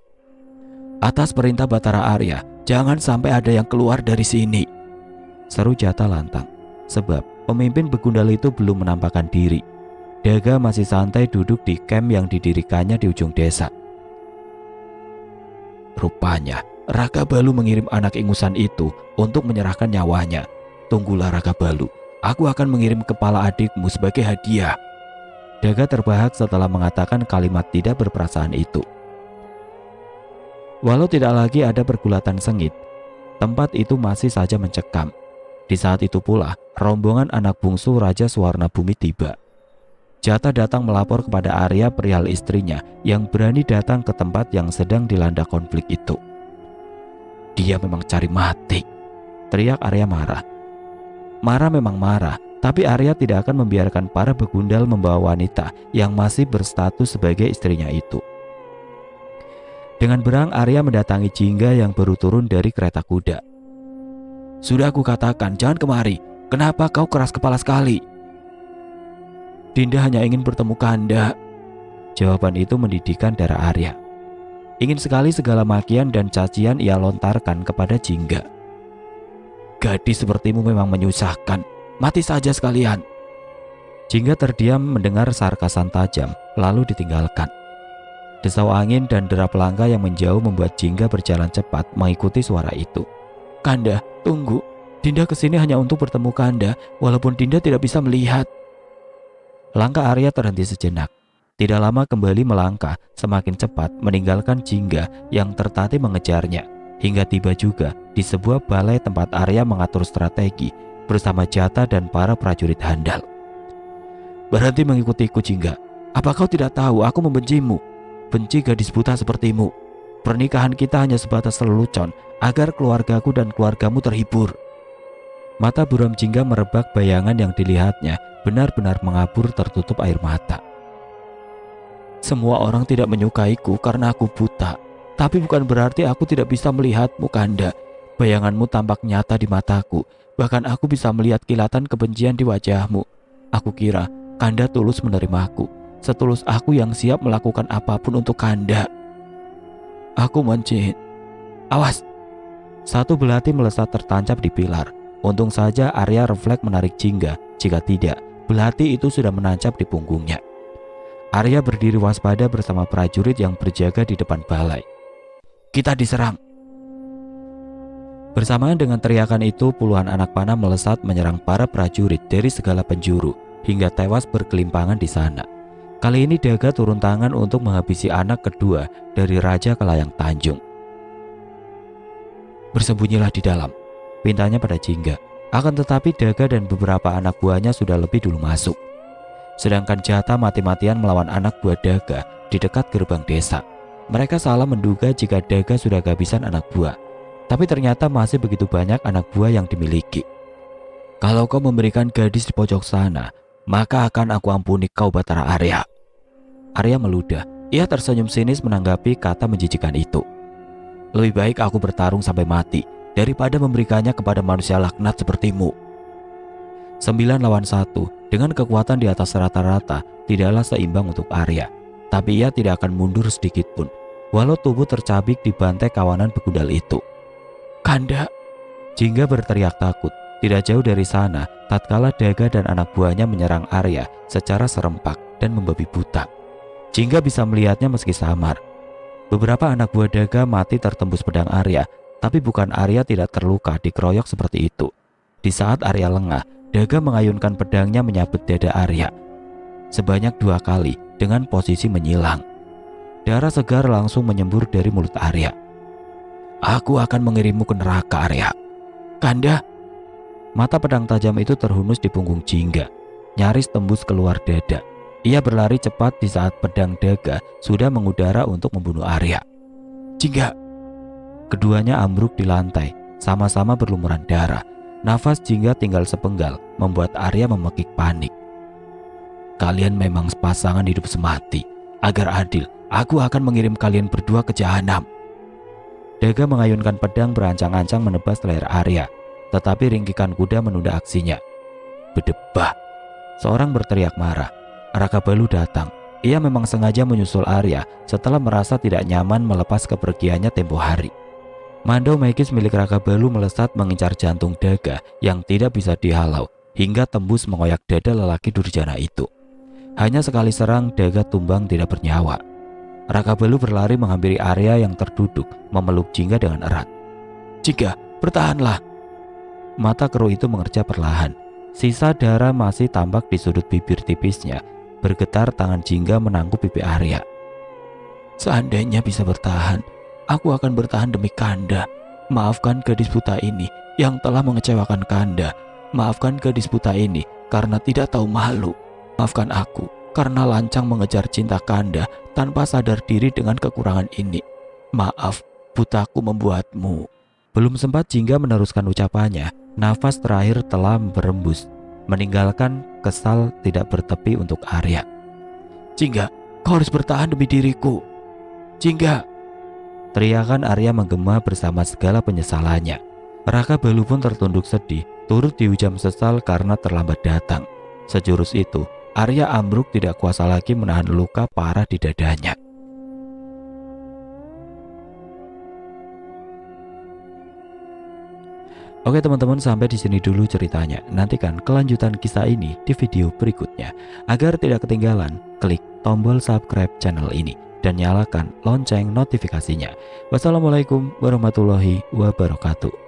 Speaker 1: Atas perintah Batara Arya, jangan sampai ada yang keluar dari sini, seru Jata lantang. Sebab pemimpin begundal itu belum menampakkan diri. Daga masih santai duduk di camp yang didirikannya di ujung desa. Rupanya Raka Balu mengirim anak ingusan itu untuk menyerahkan nyawanya. Tunggulah Raka Balu, aku akan mengirim kepala adikmu sebagai hadiah. Daga terbahak setelah mengatakan kalimat tidak berperasaan itu. Walau tidak lagi ada pergulatan sengit, tempat itu masih saja mencekam. Di saat itu pula, rombongan anak bungsu Raja Suwarna Bumi tiba. Jata datang melapor kepada Arya perihal istrinya yang berani datang ke tempat yang sedang dilanda konflik itu. "Dia memang cari mati," teriak Arya marah. Marah memang marah, tapi Arya tidak akan membiarkan para begundal membawa wanita yang masih berstatus sebagai istrinya itu. Dengan berang Arya mendatangi Jingga yang baru turun dari kereta kuda. "Sudah aku katakan jangan kemari. Kenapa kau keras kepala sekali?" "Dinda hanya ingin bertemu Kanda." Jawaban itu mendidihkan darah Arya. Ingin sekali segala makian dan cacian ia lontarkan kepada Jingga. "Gadis sepertimu memang menyusahkan. Mati saja sekalian." Jingga terdiam mendengar sarkasan tajam, lalu ditinggalkan. Desau angin dan derap langkah yang menjauh membuat Jingga berjalan cepat mengikuti suara itu. "Kanda, tunggu. Dinda kesini hanya untuk bertemu Kanda, walaupun Dinda tidak bisa melihat." Langkah Arya terhenti sejenak. Tidak lama kembali melangkah semakin cepat meninggalkan Jingga yang tertatih mengejarnya, hingga tiba juga di sebuah balai tempat Arya mengatur strategi bersama Jata dan para prajurit handal. "Berhenti mengikutiku, Jingga. Apa kau tidak tahu aku membencimu? Benci gadis buta sepertimu. Pernikahan kita hanya sebatas lelucon agar keluargaku dan keluargamu terhibur." Mata buram Jingga merebak bayangan yang dilihatnya benar-benar mengabur tertutup air mata. "Semua orang tidak menyukaiku karena aku buta. Tapi bukan berarti aku tidak bisa melihatmu, Kanda. Bayanganmu tampak nyata di mataku. Bahkan aku bisa melihat kilatan kebencian di wajahmu. Aku kira Kanda tulus menerimaku. Setulus aku yang siap melakukan apapun untuk Kanda." "Aku mencit." "Awas!" Satu belati melesat tertancap di pilar. Untung saja Arya refleks menarik Jingga. Jika tidak, belati itu sudah menancap di punggungnya. Arya berdiri waspada bersama prajurit yang berjaga di depan balai. "Kita diserang!" Bersamaan dengan teriakan itu, puluhan anak panah melesat menyerang para prajurit dari segala penjuru hingga tewas berkelimpangan di sana. Kali ini Daga turun tangan untuk menghabisi anak kedua dari Raja Kelayang Tanjung. "Bersembunyilah di dalam," pintanya pada Jingga. Akan tetapi Daga dan beberapa anak buahnya sudah lebih dulu masuk. Sedangkan Jata mati-matian melawan anak buah Daga di dekat gerbang desa. Mereka salah menduga jika Daga sudah kehabisan anak buah, tapi ternyata masih begitu banyak anak buah yang dimiliki. "Kalau kau memberikan gadis di pojok sana, maka akan aku ampuni kau, Batara Arya." Arya meludah. Ia tersenyum sinis menanggapi kata menjijikan itu. "Lebih baik aku bertarung sampai mati daripada memberikannya kepada manusia laknat sepertimu." 9 lawan 1 dengan kekuatan di atas rata-rata tidaklah seimbang untuk Arya. Tapi ia tidak akan mundur sedikit pun, walau tubuh tercabik di bantai kawanan begundal itu. "Kanda!" Jingga berteriak takut. Tidak jauh dari sana, tatkala Daga dan anak buahnya menyerang Arya secara serempak dan membabi buta. Jingga bisa melihatnya meski samar. Beberapa anak buah Daga mati tertembus pedang Arya, tapi bukan Arya tidak terluka dikeroyok seperti itu. Di saat Arya lengah, Daga mengayunkan pedangnya menyabet dada Arya sebanyak 2 kali dengan posisi menyilang. Darah segar langsung menyembur dari mulut Arya. "Aku akan mengirimmu ke neraka, Arya." "Kanda!" Mata pedang tajam itu terhunus di punggung Jingga, nyaris tembus keluar dada. Ia berlari cepat di saat pedang Daga sudah mengudara untuk membunuh Arya. "Jingga!" Keduanya ambruk di lantai, sama-sama berlumuran darah. Nafas Jingga tinggal sepenggal, membuat Arya memekik panik. "Kalian memang sepasangan hidup semati. Agar adil, aku akan mengirim kalian berdua ke jahanam." Daga mengayunkan pedang berancang-ancang menebas leher Arya, tetapi ringkikan kuda menunda aksinya. "Berdebah!" Seorang berteriak marah. Rakabalu datang. Ia memang sengaja menyusul Arya setelah merasa tidak nyaman melepas kepergiannya tempo hari. Mandau magis milik Rakabalu melesat mengincar jantung Daga yang tidak bisa dihalau hingga tembus mengoyak dada lelaki durjana itu. Hanya sekali serang, Daga tumbang tidak bernyawa. Rakabalu berlari menghampiri Arya yang terduduk, memeluk Jingga dengan erat. "Jingga, bertahanlah!" Mata keruh itu mengerja perlahan. Sisa darah masih tampak di sudut bibir tipisnya. Bergetar tangan Jingga menangkup pipi Arya. "Seandainya bisa bertahan, aku akan bertahan demi Kanda. Maafkan gadis buta ini yang telah mengecewakan Kanda. Maafkan gadis buta ini karena tidak tahu malu. Maafkan aku." karena lancang mengejar cinta Kanda tanpa sadar diri dengan kekurangan ini. Maaf, butaku membuatmu. Belum sempat Jingga meneruskan ucapannya, nafas terakhir telah berembus, meninggalkan kesal tidak bertepi untuk Arya. Jingga, kau harus bertahan demi diriku. Jingga! Teriakan Arya menggema bersama segala penyesalannya. Raka Balu pun tertunduk sedih, turut dihujam sesal karena terlambat datang. Sejurus itu, Arya ambruk tidak kuasa lagi menahan luka parah di dadanya. Oke teman-teman, sampai di sini dulu ceritanya. Nantikan kelanjutan kisah ini di video berikutnya. Agar tidak ketinggalan, klik tombol subscribe channel ini dan nyalakan lonceng notifikasinya. Wassalamualaikum warahmatullahi wabarakatuh.